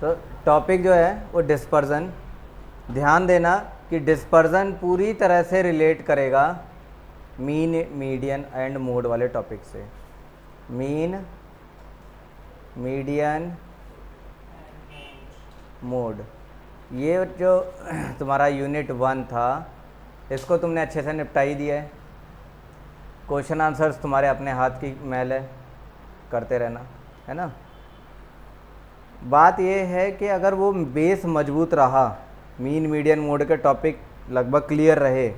तो टॉपिक जो है वो डिस्पर्जन। ध्यान देना कि डिस्पर्जन पूरी तरह से रिलेट करेगा मीन, मीडियन एंड मोड वाले टॉपिक से। मीन, मीडियन, मोड, ये जो तुम्हारा यूनिट 1 था इसको तुमने अच्छे से निपटा ही दिया है। क्वेश्चन आंसर्स तुम्हारे अपने हाथ की मैल है, करते रहना, है ना। बात ये है कि अगर वो बेस मजबूत रहा, मीन मीडियन मोड के टॉपिक लगभग क्लियर रहे,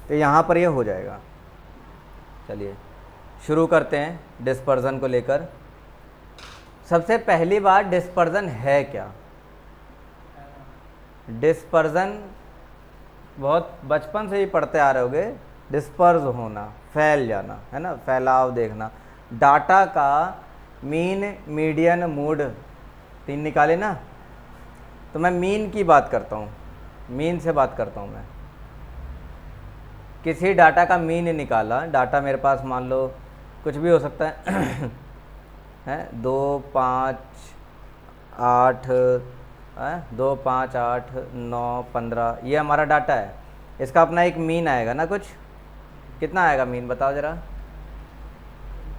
तो यहाँ पर ये हो जाएगा। चलिए शुरू करते हैं डिस्पर्जन को लेकर। सबसे पहली बात, डिस्पर्जन है क्या? डिस्पर्जन बहुत बचपन से ही पढ़ते आ रहे होगे। डिस्पर्स होना, फैल जाना, है ना, फैलाव देखना। डाटा का मीन, मीडियन, मोड 3 निकाले ना, तो मैं मीन की बात करता हूँ, मीन से बात करता हूँ मैं। किसी डाटा का मीन निकाला, डाटा मेरे पास मान लो कुछ भी हो सकता है है 2 5 8 2 5 8 9 15, ये हमारा डाटा है। इसका अपना एक मीन आएगा ना, कुछ कितना आएगा मीन बताओ ज़रा।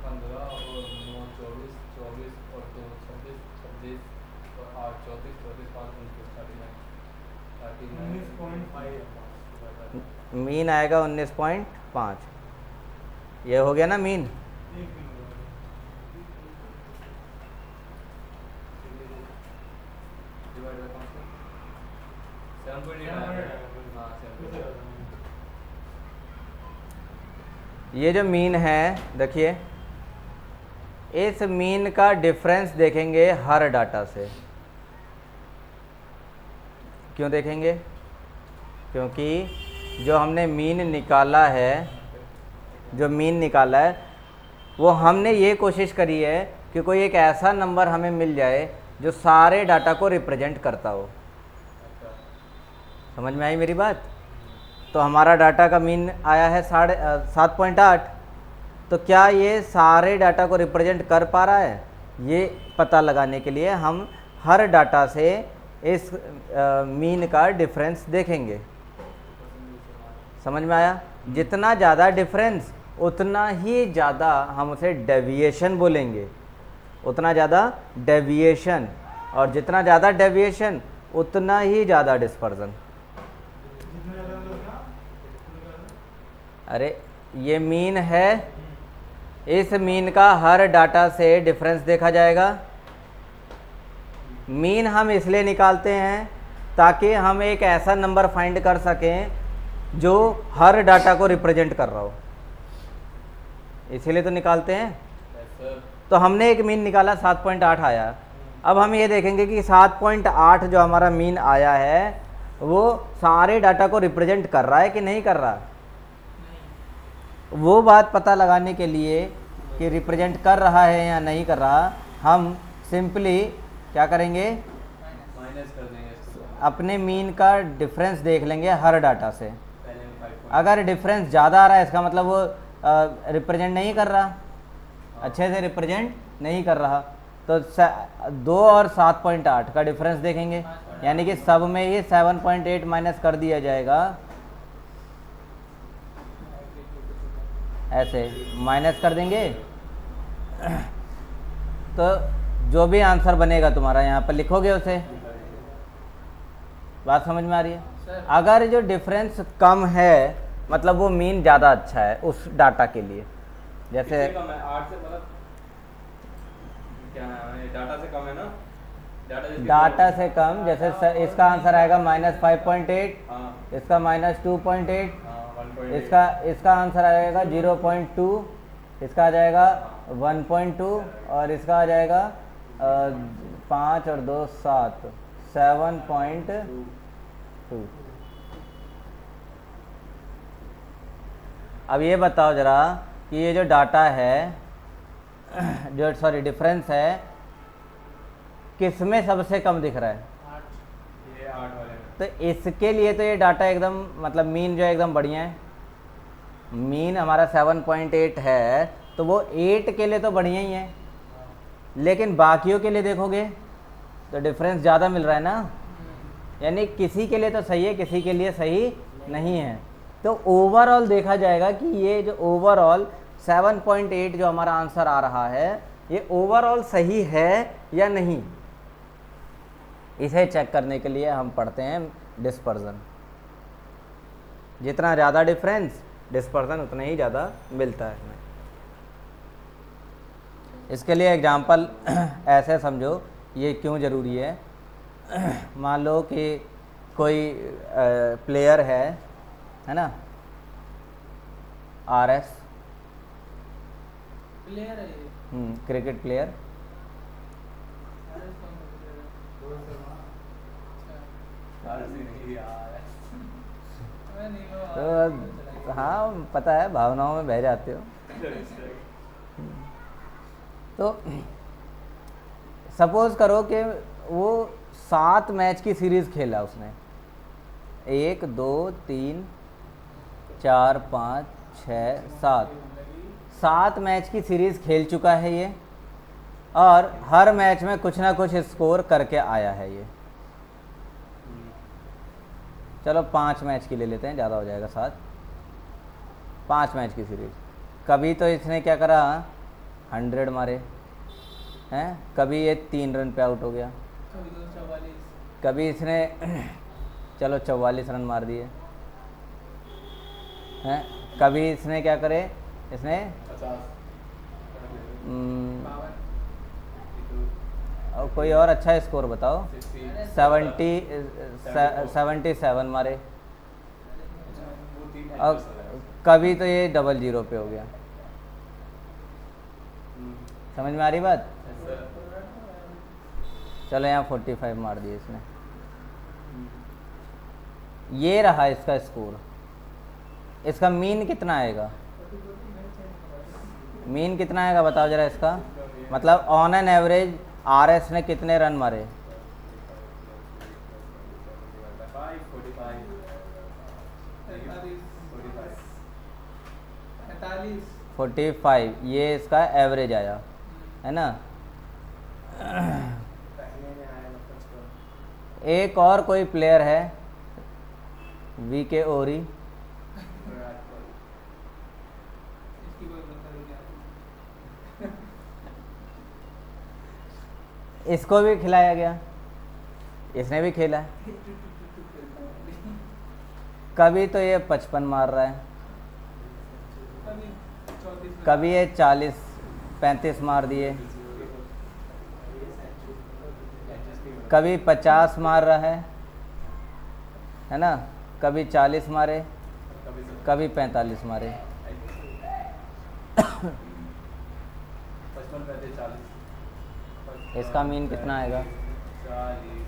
15 और 9 24 24 और 2 26 26 और 8 34 34 5 39 मीन आएगा 19.5। ये हो गया ना मीन। ये जो मीन है, देखिए इस मीन का डिफरेंस देखेंगे हर डाटा से। क्यों देखेंगे? क्योंकि जो हमने मीन निकाला है, जो मीन निकाला है वो हमने ये कोशिश करी है कि कोई एक ऐसा नंबर हमें मिल जाए जो सारे डाटा को रिप्रेजेंट करता हो। समझ में आई मेरी बात? तो हमारा डाटा का मीन आया है 7.8, तो क्या ये सारे डाटा को रिप्रेजेंट कर पा रहा है? ये पता लगाने के लिए हम हर डाटा से इस मीन का डिफरेंस देखेंगे। समझ में आया? जितना ज़्यादा डिफरेंस उतना ही ज़्यादा हम उसे डेविएशन बोलेंगे, उतना ज़्यादा डेविएशन, और जितना ज़्यादा डेविएशन उतना ही ज़्यादा डिस्पर्जन। अरे ये मीन है, इस मीन का हर डाटा से डिफरेंस देखा जाएगा। मीन हम इसलिए निकालते हैं ताकि हम एक ऐसा नंबर फाइंड कर सकें जो हर डाटा को रिप्रेजेंट कर रहा हो, इसीलिए तो निकालते हैं। तो हमने एक मीन निकाला, 7.8 आया। अब हम ये देखेंगे कि 7.8 जो हमारा मीन आया है वो सारे डाटा को रिप्रेजेंट कर रहा है कि नहीं कर रहा। वो बात पता लगाने के लिए कि रिप्रेजेंट कर रहा है या नहीं कर रहा, हम सिंपली क्या करेंगे, माइनस कर देंगे इसको। अपने मीन का डिफरेंस देख लेंगे हर डाटा से। अगर डिफरेंस ज़्यादा आ रहा है इसका मतलब वो रिप्रेजेंट नहीं कर रहा, अच्छे से रिप्रेजेंट नहीं कर रहा। तो 2 और 7.8 का डिफरेंस देखेंगे, यानी कि सब में ही 7.8 माइनस कर दिया जाएगा। ऐसे माइनस कर देंगे तो जो भी आंसर बनेगा तुम्हारा यहाँ पर लिखोगे उसे। बात समझ में आ रही है? अगर जो डिफरेंस कम है मतलब वो मीन ज़्यादा अच्छा है उस डाटा के लिए। जैसे 8 से मतलब क्या है, डाटा से कम है ना, डाटा से कम, जैसे इसका आंसर आएगा -5.8, इसका -2.8, इसका आंसर आएगा 0.2, इसका आ जाएगा 1.2 और इसका आ जाएगा 5 और 2 7, 7.2। अब ये बताओ ज़रा कि ये जो डाटा है, जो डिफरेंस है, किस में सबसे कम दिख रहा है? 8, ये 8 वाले में। तो इसके लिए तो ये डाटा एकदम मतलब मीन जो है एकदम बढ़िया है। मीन हमारा 7.8 है तो वो 8 के लिए तो बढ़िया ही है, लेकिन बाकियों के लिए देखोगे तो डिफरेंस ज़्यादा मिल रहा है ना, यानी किसी के लिए तो सही है, किसी के लिए सही नहीं है। तो ओवरऑल देखा जाएगा कि ये जो ओवरऑल 7.8 जो हमारा आंसर आ रहा है, ये ओवरऑल सही है या नहीं, इसे चेक करने के लिए हम पढ़ते हैं डिस्पर्जन। जितना ज़्यादा डिफरेंस, डिस्पर्जन उतना ही ज़्यादा मिलता है इसमें। इसके लिए एग्जांपल ऐसे समझो, ये क्यों ज़रूरी है। मान लो कि कोई प्लेयर है ना, RS प्लेयर है ये। क्रिकेट प्लेयर, तो हाँ पता है, भावनाओं में बह जाते हो। तो सपोज करो कि वो 7 मैच की सीरीज़ खेला उसने, 1 2 3 4 5 6 7 मैच की सीरीज़ खेल चुका है ये, और हर मैच में कुछ ना कुछ स्कोर करके आया है ये। चलो 5 मैच की ले लेते हैं, ज़्यादा हो जाएगा 7। 5 मैच की सीरीज़, कभी तो इसने क्या करा, 100 मारे हैं, कभी ये 3 रन पे आउट हो गया, कभी 244, कभी इसने चलो 44 रन मार दिए हैं, कभी इसने क्या करे, इसने 52, और कोई और अच्छा स्कोर बताओ, 77 मारे, और कभी तो ये 00 पे हो गया। समझ में आ रही बात? चलो यहाँ 45 मार दिए इसने, ये रहा इसका स्कोर। इसका मीन कितना आएगा, मीन कितना आएगा बताओ जरा इसका, मतलब ऑन एन एवरेज RS ने कितने रन मारे, 45, ये इसका एवरेज आया है ना। एक और कोई प्लेयर है, VK ओरी, इसकी कोई मतलब नहीं। इसको भी खिलाया गया, इसने भी खेला है, कभी तो ये 55 मार रहा है, कभी ये 40-35 मार दिए, कभी 50 मार रहा है ना, कभी 40 मारे, कभी 45 मारे। 55-40 इसका मीन कितना आएगा, 40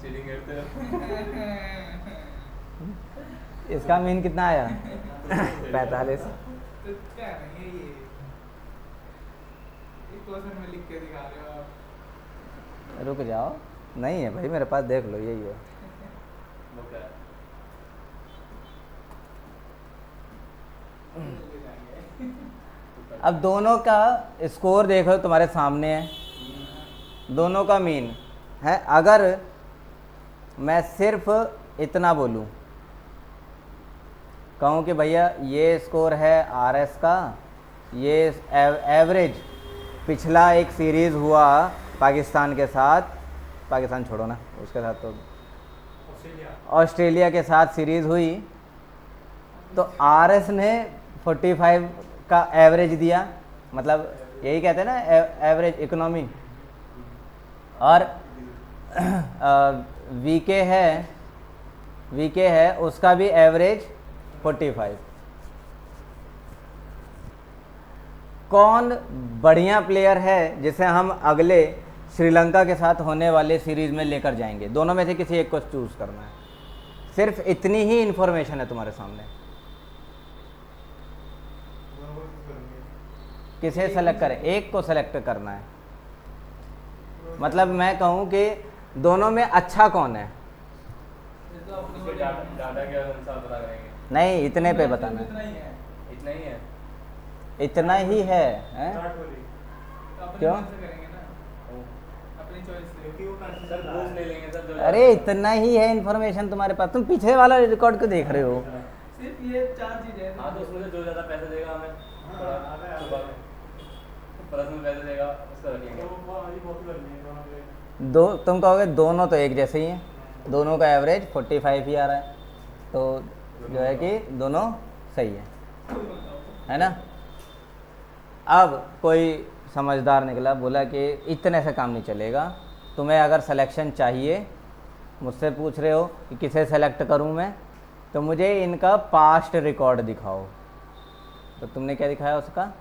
चीटिंग करते हो। इसका मीन कितना आया 45। तो क्या नहीं है ये क्वेश्चन में लिख के दिखा रहे हो आप। रुक जाओ, नहीं है भाई मेरे पास, देख लो यही है। वो क्या है? अब दोनों का स्कोर देखो तुम्हारे सामने है, दोनों का मीन है। अगर मैं सिर्फ इतना बोलूं, कहूँ कि भैया ये स्कोर है RS का, ये एवरेज पिछला एक सीरीज़ हुआ पाकिस्तान के साथ, पाकिस्तान छोड़ो ना, उसके साथ तो ऑस्ट्रेलिया के साथ सीरीज़ हुई, तो RS ने 45 का एवरेज दिया, मतलब यही कहते हैं ना एवरेज इकोनॉमी, और VK है उसका भी एवरेज 45। कौन बढ़िया प्लेयर है जिसे हम अगले श्रीलंका के साथ होने वाले सीरीज़ में लेकर जाएंगे? दोनों में से किसी एक को चूज़ करना है, सिर्फ इतनी ही इन्फॉर्मेशन है तुम्हारे सामने। किसे सेलेक्ट करें? एक को सेलेक्ट करना है। मतलब मैं कहूँ कि दोनों में अच्छा कौन है? ये तो अपने इसके डाटा के अनुसार पता करेंगे। नहीं, इतने पे बताना इतना है। ही है। नहीं है। इतना ही है, हैं? तो अपने क्यों? मन से करेंगे ना, अपनी चॉइस से। क्योंकि वो सर बूझ ले लेंगे सर जो अरे इतना ही है इन्फॉर्मेशन तुम्हारे पास, तुम पीछे वाला रिकॉर्ड क्यों देख रहे हो? सिर्फ ये 4 चीजें हैं। हाँ तो उसमें से जो ज़्यादा पैसे देगा हमें थोड़ा सुबह में पर्सनल पैसे देगा उसका रखेंगे। दो तुम कहोगे दोनों तो एक जैसे ही हैं, दोनों का एवरेज 45 ही आ रहा है, तो जो है कि दोनों सही है ना? अब कोई समझदार निकला, बोला कि इतने से काम नहीं चलेगा, तुम्हें अगर सिलेक्शन चाहिए, मुझसे पूछ रहे हो कि किसे सेलेक्ट करूं मैं, तो मुझे इनका पास्ट रिकॉर्ड दिखाओ। तो तुमने क्या दिखाया? उसका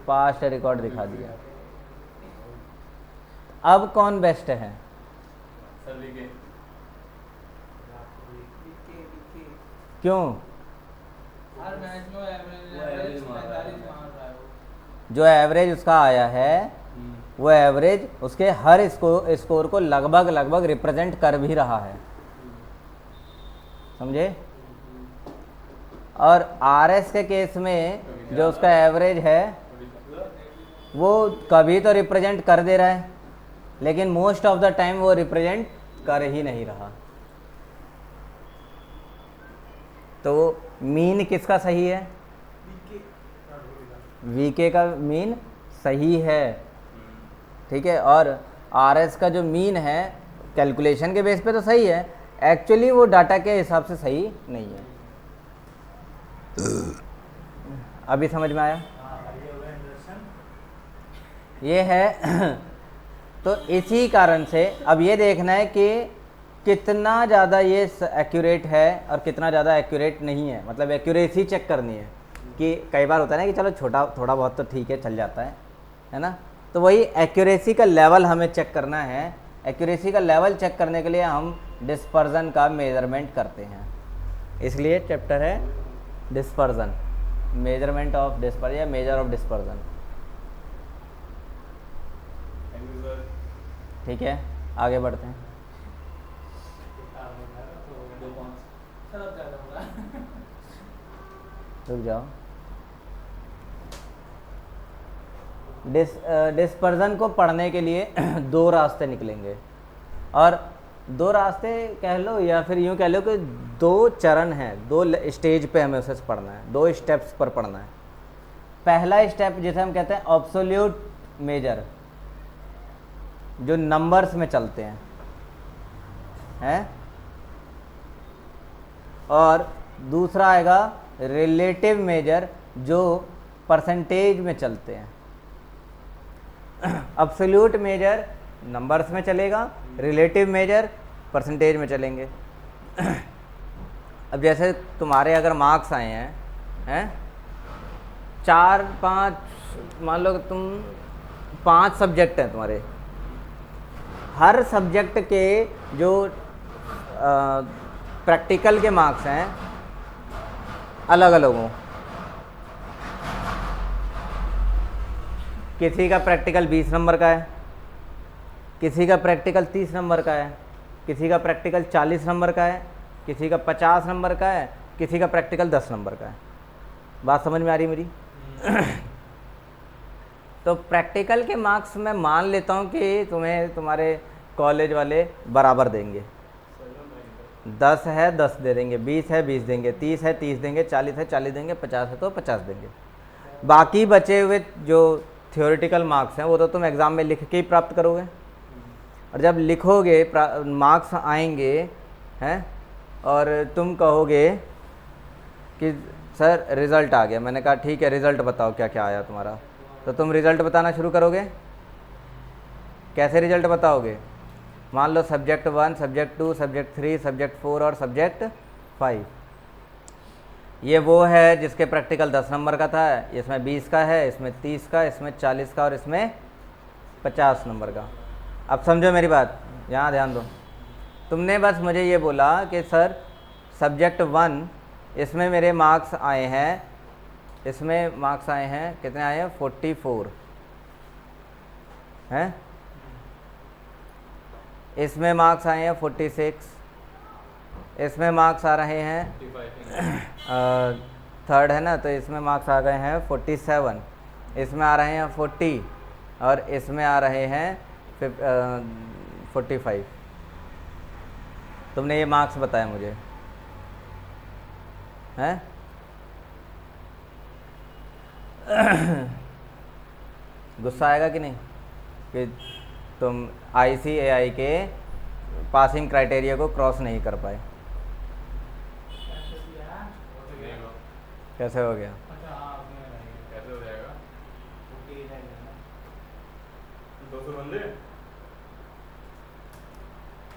पास्ट रिकॉर्ड दिखा दिया। अब कौन बेस्ट है? सर वीके क्यों? हर मैच में वो एवरेज average मार रहा है। 45 मार रहा है वो। जो एवरेज उसका आया है वो एवरेज उसके हर स्कोर को लगभग रिप्रेजेंट कर भी रहा है, समझे? और आरएस के केस में जो उसका एवरेज है वो कभी तो रिप्रेजेंट कर दे रहा है, लेकिन मोस्ट ऑफ द टाइम वो रिप्रेजेंट कर ही नहीं रहा। तो मीन किसका सही है? वीके का मीन सही है, ठीक है। और आरएस का जो मीन है कैलकुलेशन के बेस पे तो सही है, एक्चुअली वो डाटा के हिसाब से सही नहीं है। अभी समझ में आया? ये है तो इसी कारण से अब ये देखना है कि कितना ज़्यादा ये एक्यूरेट है और कितना ज़्यादा एक्यूरेट नहीं है, मतलब एक्यूरेसी चेक करनी है। कि कई बार होता है ना कि चलो थोड़ा बहुत तो ठीक है, चल जाता है ना? तो वही एक्यूरेसी का लेवल हमें चेक करना है। एक्यूरेसी का लेवल चेक करने के लिए हम डिस्पर्जन का मेजरमेंट करते हैं, इसलिए चैप्टर है डिस्पर्जन, मेजरमेंट ऑफ डिस्पर्जन या मेजर ऑफ डिस्पर्जन, ठीक है। आगे बढ़ते हैं। सर अब ज़्यादा होगा। रुक जाओ। डिस्पर्जन को पढ़ने के लिए दो रास्ते निकलेंगे, और दो रास्ते कह लो या फिर यूँ कह लो कि दो चरण हैं, दो स्टेज पे हमें उसे पढ़ना है, दो स्टेप्स पर पढ़ना है। पहला स्टेप जिसे हम कहते हैं ऑब्सोल्यूट मेजर, जो नंबर्स में चलते हैं, और दूसरा आएगा रिलेटिव मेजर जो परसेंटेज में चलते हैं। अब्सोल्यूट मेजर नंबर्स में चलेगा, रिलेटिव मेजर परसेंटेज में चलेंगे। अब जैसे तुम्हारे अगर मार्क्स आए हैं 4-5, मान लो तुम 5 सब्जेक्ट हैं तुम्हारे, हर सब्जेक्ट के जो प्रैक्टिकल के मार्क्स हैं अलग अलग हों। किसी का प्रैक्टिकल 20 नंबर का है, किसी का प्रैक्टिकल 30 नंबर का है, किसी का प्रैक्टिकल 40 नंबर का है, किसी का 50 नंबर का है, किसी का प्रैक्टिकल 10 नंबर का है। बात समझ में आ रही मेरी? तो प्रैक्टिकल के मार्क्स मैं मान लेता हूँ कि तुम्हें तुम्हारे कॉलेज वाले बराबर देंगे। 10 है 10 दे देंगे, 20 है 20 देंगे, 30 है 30 देंगे, 40 है 40 देंगे, 50 है तो 50 देंगे। बाकी बचे हुए जो थ्योरेटिकल मार्क्स हैं वो तो तुम एग्ज़ाम में लिख के ही प्राप्त करोगे, और जब लिखोगे मार्क्स आएंगे हैं और तुम कहोगे कि सर रिज़ल्ट आ गया। मैंने कहा ठीक है रिज़ल्ट बताओ क्या क्या आया तुम्हारा, तो तुम रिज़ल्ट बताना शुरू करोगे। कैसे रिज़ल्ट बताओगे? मान लो सब्जेक्ट 1, सब्जेक्ट 2, सब्जेक्ट 3, सब्जेक्ट 4 और सब्जेक्ट 5। ये वो है जिसके प्रैक्टिकल 10 नंबर का था, इसमें 20 का है, इसमें 30 का, इसमें 40 का और इसमें 50 नंबर का। अब समझो मेरी बात, यहाँ ध्यान दो। तुमने बस मुझे ये बोला कि सर सब्जेक्ट 1 इसमें मेरे मार्क्स आए हैं, इसमें मार्क्स आए हैं कितने आए हैं? 44 हैं, इसमें मार्क्स आए हैं 46, इसमें मार्क्स आ रहे हैं थर्ड है ना, तो इसमें मार्क्स आ गए हैं 47, इसमें आ रहे हैं 40 और इसमें आ रहे हैं 45। तुमने ये मार्क्स बताया मुझे, हैं? गुस्सा आएगा कि नहीं कि तुम ICAI के पासिंग क्राइटेरिया को क्रॉस नहीं कर पाए? नहीं होगा। कैसे हो गया? अच्छा हाँ उसमें रहेगा। कैसे हो जाएगा? 48 है ना। 200 बंदे।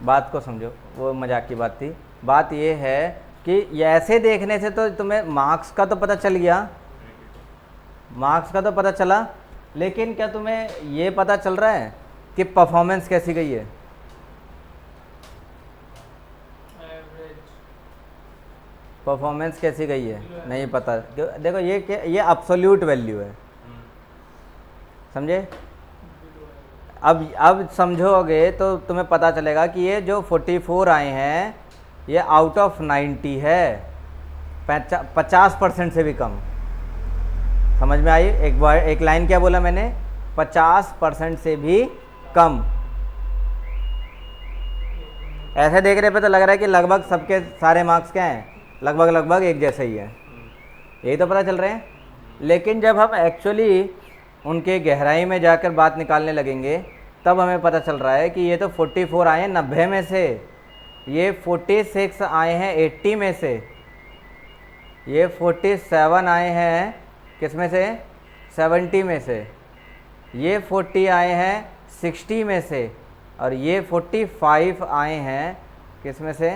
बात को समझो, वो मजाक की बात थी। बात ये है कि ये ऐसे देखने से तो तुम्हें मार्क्स का तो पता चल गया, मार्क्स का तो पता चला, लेकिन क्या तुम्हें ये पता चल रहा है कि परफॉर्मेंस कैसी गई है? एवरेज। परफॉर्मेंस कैसी गई है नहीं पता। देखो ये अब्सोल्यूट वैल्यू है, समझे? अब समझोगे तो तुम्हें पता चलेगा कि ये जो 44 आए हैं ये आउट ऑफ 90 है, 50% से भी कम। समझ में आई? एक लाइन क्या बोला मैंने? 50% से भी कम। ऐसे देख रहे पे तो लग रहा है कि लगभग सबके सारे मार्क्स क्या हैं, लगभग एक जैसे ही है, यही तो पता चल रहे हैं। लेकिन जब हम एक्चुअली उनके गहराई में जाकर बात निकालने लगेंगे तब हमें पता चल रहा है कि ये तो 44 आए हैं 90 में से, ये 46 आए हैं 80 में से, ये 47 आए हैं किस में से? 70 में से, ये 40 आए हैं 60 में से, और ये 45 आए हैं किस में से?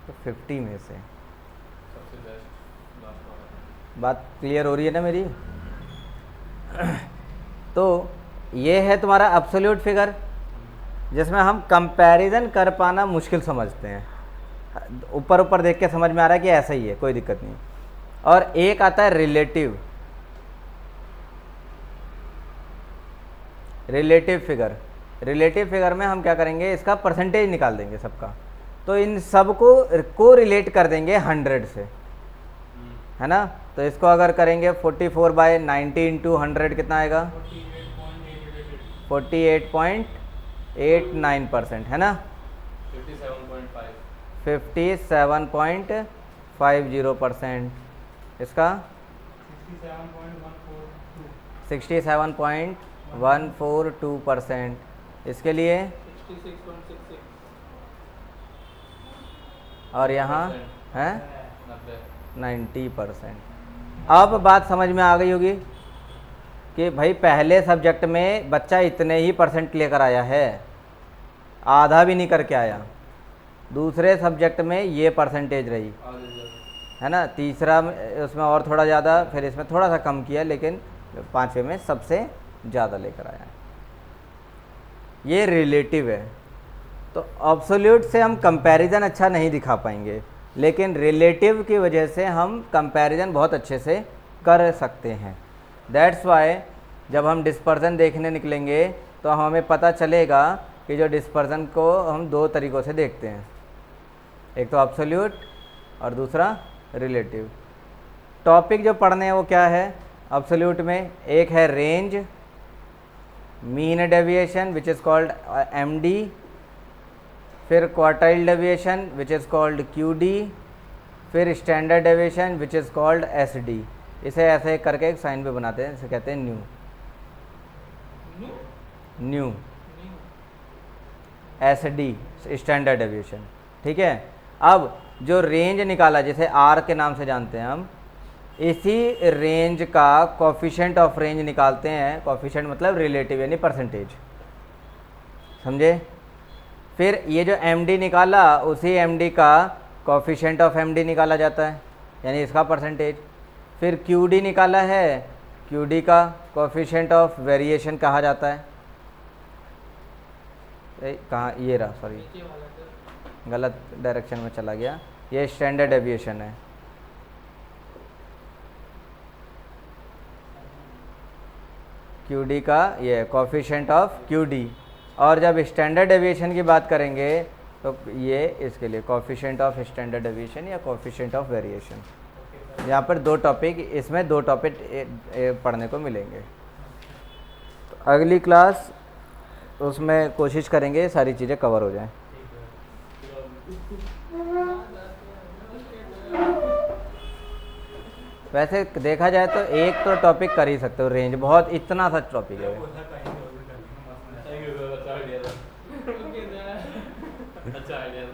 तो 50 में से। सबसे बेस्ट लास्ट वाला। बात क्लियर हो रही है ना मेरी? तो ये है तुम्हारा एब्सोल्यूट फिगर, जिसमें हम कंपैरिजन कर पाना मुश्किल समझते हैं। ऊपर ऊपर देख के समझ में आ रहा है कि ऐसा ही है, कोई दिक्कत नहीं। और एक आता है रिलेटिव फिगर। रिलेटिव फिगर में हम क्या करेंगे, इसका परसेंटेज निकाल देंगे सबका, तो इन सब को रिलेट कर देंगे 100 से, है ना? तो इसको अगर करेंगे 44/90 इंटू 100 कितना आएगा? 48.89%, है ना? 57.5। 57.50%। इसका 67.142। 67.142%। इसके लिए 66.66। और यहाँ है 90। 90%। अब बात समझ में आ गई होगी कि भाई पहले सब्जेक्ट में बच्चा इतने ही परसेंट लेकर आया है, आधा भी नहीं करके आया। दूसरे सब्जेक्ट में ये परसेंटेज रही, है ना? तीसरा उसमें और थोड़ा ज़्यादा, फिर इसमें थोड़ा सा कम किया, लेकिन पाँचवें में सबसे ज़्यादा लेकर आया। ये रिलेटिव है। तो एब्सोल्यूट से हम कंपैरिजन अच्छा नहीं दिखा पाएंगे, लेकिन रिलेटिव की वजह से हम कंपैरिजन बहुत अच्छे से कर सकते हैं। दैट्स वाई जब हम डिस्पर्जन देखने निकलेंगे तो हमें पता चलेगा कि जो डिस्पर्जन को हम दो तरीक़ों से देखते हैं, एक तो एब्सोल्यूट और दूसरा रिलेटिव। टॉपिक जो पढ़ने हैं वो क्या है एब्सोल्यूट में? एक है range, mean deviation which is called MD, फिर quartile deviation which is called QD, फिर standard deviation which is called SD। इसे ऐसे करके एक साइन पे बनाते हैं, इसे कहते हैं न्यू SD स्टैंडर्ड डेविएशन। ठीक है। अब जो रेंज निकाला जिसे R के नाम से जानते हैं हम, इसी रेंज का कोफिशिएंट ऑफ रेंज निकालते हैं। कोफिशिएंट मतलब रिलेटिव यानी परसेंटेज, समझे? फिर ये जो MD निकाला, उसी MD का कोफिशिएंट ऑफ MD निकाला जाता है, यानी इसका परसेंटेज। फिर QD निकाला है, QD का कोफिशिएंट ऑफ वेरिएशन कहा जाता है। कहाँ ये रहा, सॉरी गलत डायरेक्शन में चला गया, ये स्टैंडर्ड डेविएशन है। QD का ये कोफिशिएंट ऑफ QD। और जब स्टैंडर्ड डेविएशन की बात करेंगे तो ये इसके लिए कोफिशिएंट ऑफ स्टैंडर्ड डेविएशन या कोफिशिएंट ऑफ वेरिएशन। यहाँ पर 2 टॉपिक, इसमें 2 टॉपिक पढ़ने को मिलेंगे। तो अगली क्लास उसमें कोशिश करेंगे सारी चीज़ें कवर हो जाएं। वैसे देखा जाए तो एक तो टॉपिक कर ही सकते हो, रेंज बहुत इतना सा टॉपिक है। अच्छा आइडिया था।